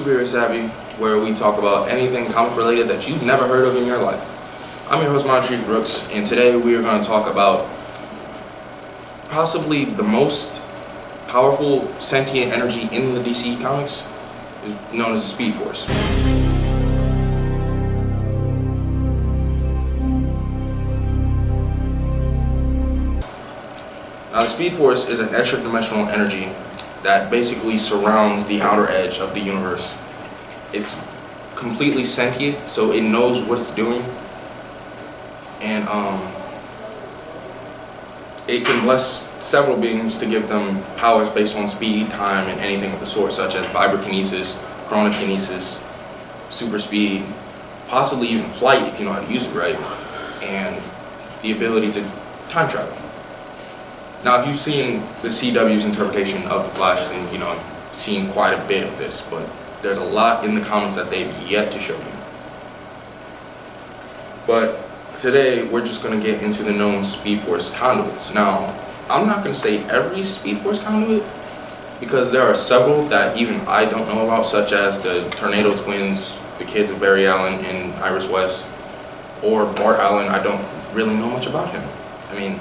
Superior Savvy, where we talk about anything comic related that you've never heard of in your life. I'm your host, Montrese Brooks, and today we are going to talk about possibly the most powerful sentient energy in the DC comics, is known as the Speed Force. Now, the Speed Force is an extra-dimensional energy that basically surrounds the outer edge of the universe. It's completely sentient, so it knows what it's doing, and it can bless several beings to give them powers based on speed, time, and anything of the sort, such as vibrokinesis, chronokinesis, super speed, possibly even flight if you know how to use it right, and the ability to time travel. Now, if you've seen the CW's interpretation of the Flash, then you've seen quite a bit of this, but there's a lot in the comics that they've yet to show you. But today, we're just going to get into the known Speed Force conduits. Now, I'm not going to say every Speed Force conduit, because there are several that even I don't know about, such as the Tornado Twins, the kids of Barry Allen and Iris West, or Bart Allen. I don't really know much about him. I mean,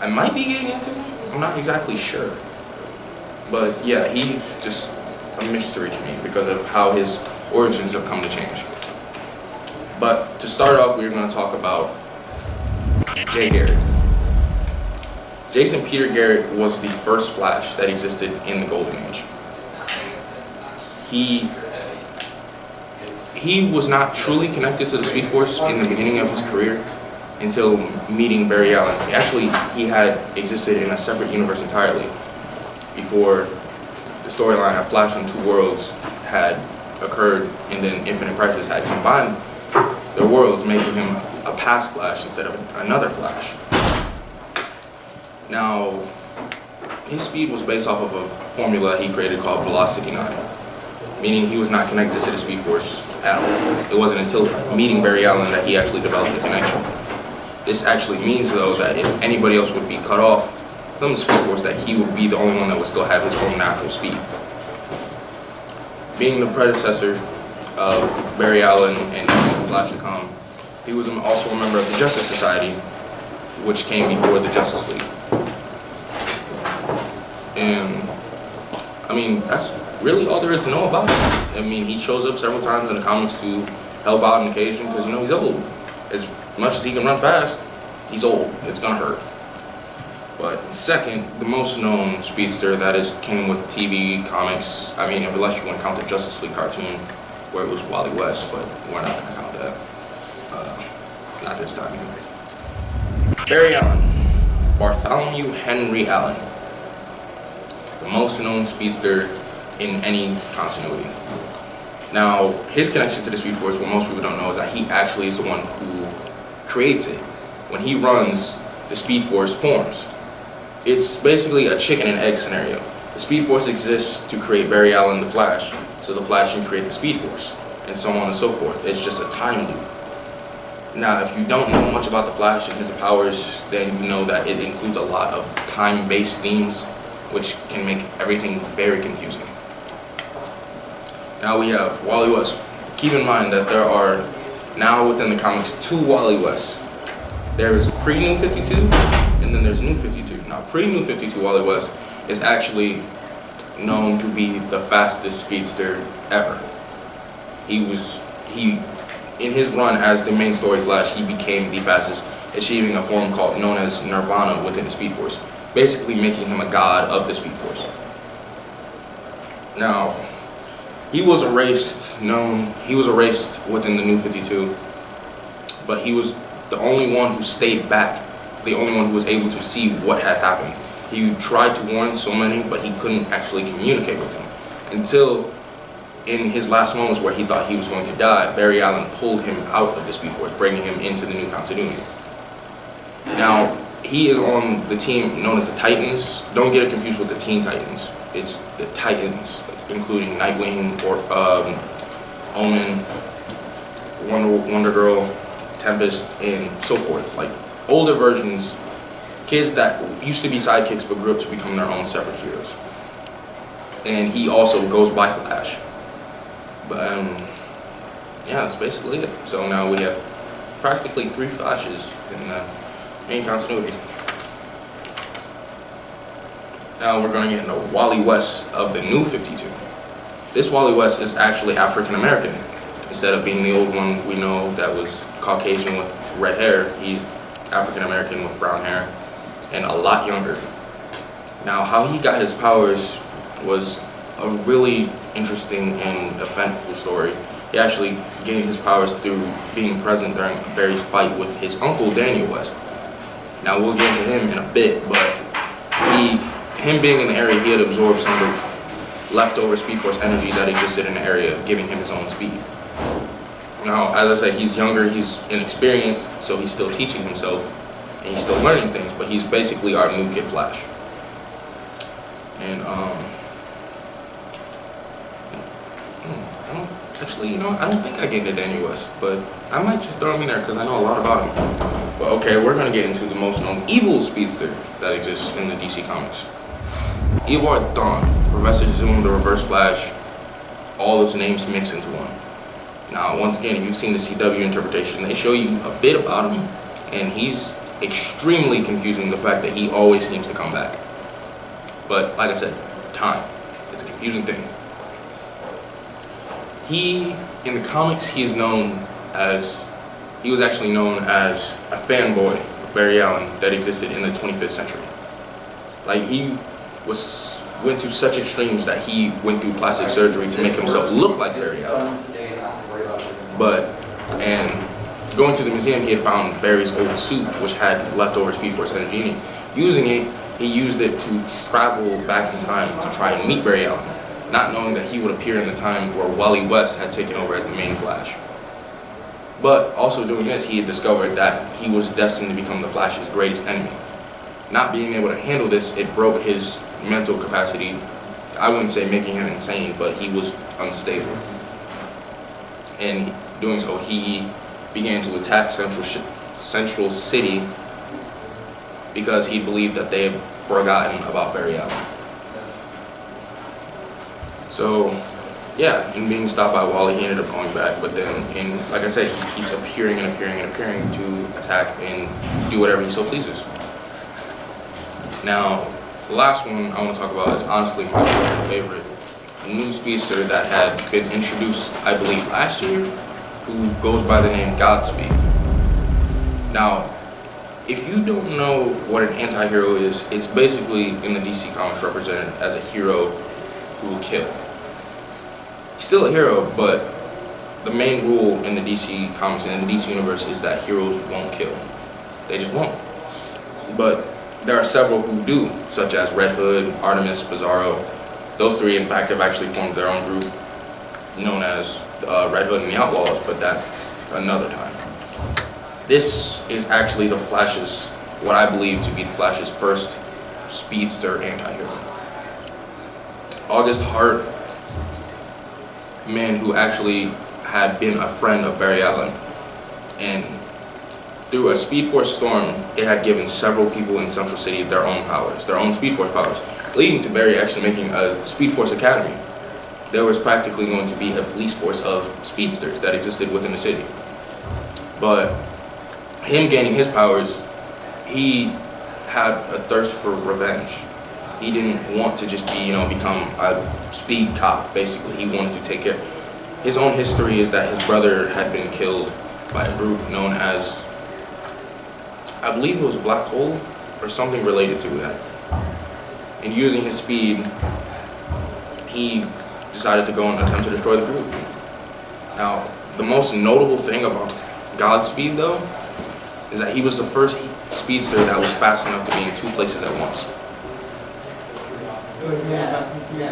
I might be getting into him, I'm not exactly sure. But yeah, he's just a mystery to me because of how his origins have come to change. But to start off, we're going to talk about Jay Garrick. Jason Peter Garrick was the first Flash that existed in the Golden Age. He was not truly connected to the Speed Force in the beginning of his career until meeting Barry Allen. Actually, he had existed in a separate universe entirely before the storyline of Flash on Two Worlds had occurred, and then Infinite Crisis had combined their worlds, making him a past Flash instead of another Flash. Now, his speed was based off of a formula he created called Velocity 9, meaning he was not connected to the Speed Force at all. It wasn't until meeting Barry Allen that he actually developed a connection. This actually means, though, that if anybody else would be cut off from the Speed Force, that he would be the only one that would still have his own natural speed. Being the predecessor of Barry Allen and Flash to come, he was also a member of the Justice Society, which came before the Justice League. And, I mean, that's really all there is to know about him. I mean, he shows up several times in the comics to help out on occasion because, he's old. As much as he can run fast, he's old. It's gonna hurt. But second, the most known speedster that came with TV, comics, I mean, unless you want to count the Justice League cartoon where it was Wally West, but we're not gonna count that. Not this time anyway. Barry Allen, Bartholomew Henry Allen, the most known speedster in any continuity. Now, his connection to the Speed Force, what most people don't know, is that he actually is the one who creates it. When he runs, the Speed Force forms. It's basically a chicken and egg scenario. The Speed Force exists to create Barry Allen, the Flash, so the Flash can create the Speed Force, and so on and so forth. It's just a time loop. Now, if you don't know much about the Flash and his powers, then you know that it includes a lot of time-based themes, which can make everything very confusing. Now we have Wally West. Keep in mind that there are now within the comics 2 Wally Wests. There is pre-New 52, and then there's New 52. Now, pre-New 52 Wally West is actually known to be the fastest speedster ever. In his run as the main story Flash, he became the fastest, achieving a form known as Nirvana within the Speed Force, basically making him a god of the Speed Force. Now, he was erased within the New 52, but he was the only one who stayed back, the only one who was able to see what had happened. He tried to warn so many, but he couldn't actually communicate with them. Until in his last moments where he thought he was going to die, Barry Allen pulled him out of the Speed Force, bringing him into the new continuity. Now, he is on the team known as the Titans. Don't get it confused with the Teen Titans. It's the Titans, including Nightwing, Omen, Wonder Girl, Tempest, and so forth. Like older versions, kids that used to be sidekicks but grew up to become their own separate heroes. And he also goes by Flash. But yeah, that's basically it. So now we have practically 3 flashes in the main continuity. Now we're going to get into Wally West of the New 52. This Wally West is actually African American. Instead of being the old one we know that was Caucasian with red hair, he's African American with brown hair and a lot younger. Now how he got his powers was a really interesting and eventful story. He actually gained his powers through being present during Barry's fight with his uncle Daniel West. Now we'll get into him in a bit, but him being in the area, he had absorbed some of the leftover Speed Force energy that existed in the area, giving him his own speed. Now, as I said, he's younger, he's inexperienced, so he's still teaching himself, and he's still learning things, but he's basically our new Kid Flash. And I don't think I gave it to Daniel West, but I might just throw him in there because I know a lot about him. But okay, we're gonna get into the most known evil speedster that exists in the DC Comics. Ewart Thawne, Professor Zoom, the Reverse Flash, all those names mixed into one. Now, once again, if you've seen the CW interpretation, they show you a bit about him, and he's extremely confusing, the fact that he always seems to come back. But, like I said, time. It's a confusing thing. In the comics, he was actually known as a fanboy of Barry Allen that existed in the 25th century. Like, he went to such extremes that he went through plastic surgery to make himself look like Barry Allen. And going to the museum, he had found Barry's old suit, which had leftover Speed Force energy in it. Using it, he used it to travel back in time to try and meet Barry Allen, not knowing that he would appear in the time where Wally West had taken over as the main Flash. But also doing this, he had discovered that he was destined to become the Flash's greatest enemy. Not being able to handle this, it broke his mental capacity. I wouldn't say making him insane, but he was unstable. And doing so, he began to attack Central City because he believed that they had forgotten about Barry Allen. So, yeah, in being stopped by Wally, he ended up going back. But then, like I said, he keeps appearing and appearing and appearing to attack and do whatever he so pleases. Now, the last one I want to talk about is honestly my favorite. A new speedster that had been introduced, I believe, last year, who goes by the name Godspeed. Now, if you don't know what an anti-hero is, it's basically in the DC Comics represented as a hero who will kill. He's still a hero, but the main rule in the DC Comics and in the DC Universe is that heroes won't kill. They just won't. But there are several who do, such as Red Hood, Artemis, Bizarro. Those three, in fact, have actually formed their own group known as Red Hood and the Outlaws, but that's another time. This is actually the Flash's, what I believe to be the Flash's first speedster anti-hero. August Hart, a man who actually had been a friend of Barry Allen, and through a Speed Force storm, it had given several people in Central City their own powers, their own Speed Force powers, leading to Barry actually making a Speed Force Academy. There was practically going to be a police force of speedsters that existed within the city. But him gaining his powers, he had a thirst for revenge. He didn't want to just be, become a speed cop, basically. He wanted to take care. His own history is that his brother had been killed by a group known as, I believe it was Black Hole, or something related to that. And using his speed, he decided to go and attempt to destroy the group. Now, the most notable thing about Godspeed, though, is that he was the first speedster that was fast enough to be in 2 places at once.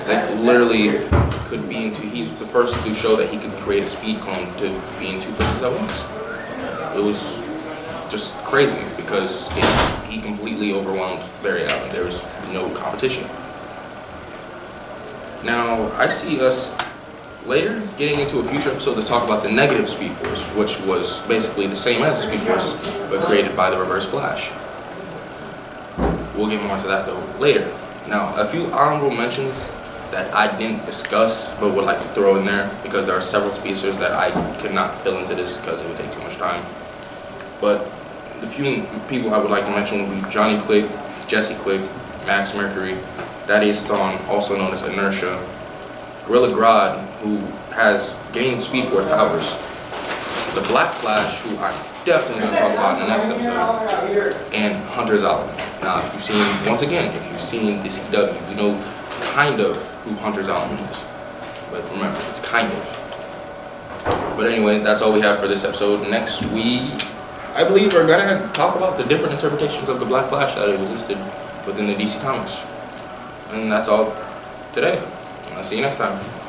Like, literally could be he's the first to show that he could create a speed clone to be in 2 places at once. It was just crazy because he completely overwhelmed Barry Allen. There was no competition. Now, I see us later getting into a future episode to talk about the negative Speed Force, which was basically the same as the Speed Force, but created by the Reverse Flash. We'll get more into that, though, later. Now, a few honorable mentions that I didn't discuss but would like to throw in there, because there are several speedsters that I could not fill into this because it would take too much time. But the few people I would like to mention would be Johnny Quick, Jesse Quick, Max Mercury, Thaddeus Thon, also known as Inertia, Gorilla Grodd, who has gained Speed Force powers, the Black Flash, who I'm definitely going to talk about in the next episode, and Hunter Zolomon. Now, if you've seen, once again, if you've seen the CW, you know kind of who Hunter Zolomon is. But remember, it's kind of. But anyway, that's all we have for this episode. Next, I believe, are going to talk about the different interpretations of the Black Flash that existed within the DC Comics. And that's all today. I'll see you next time.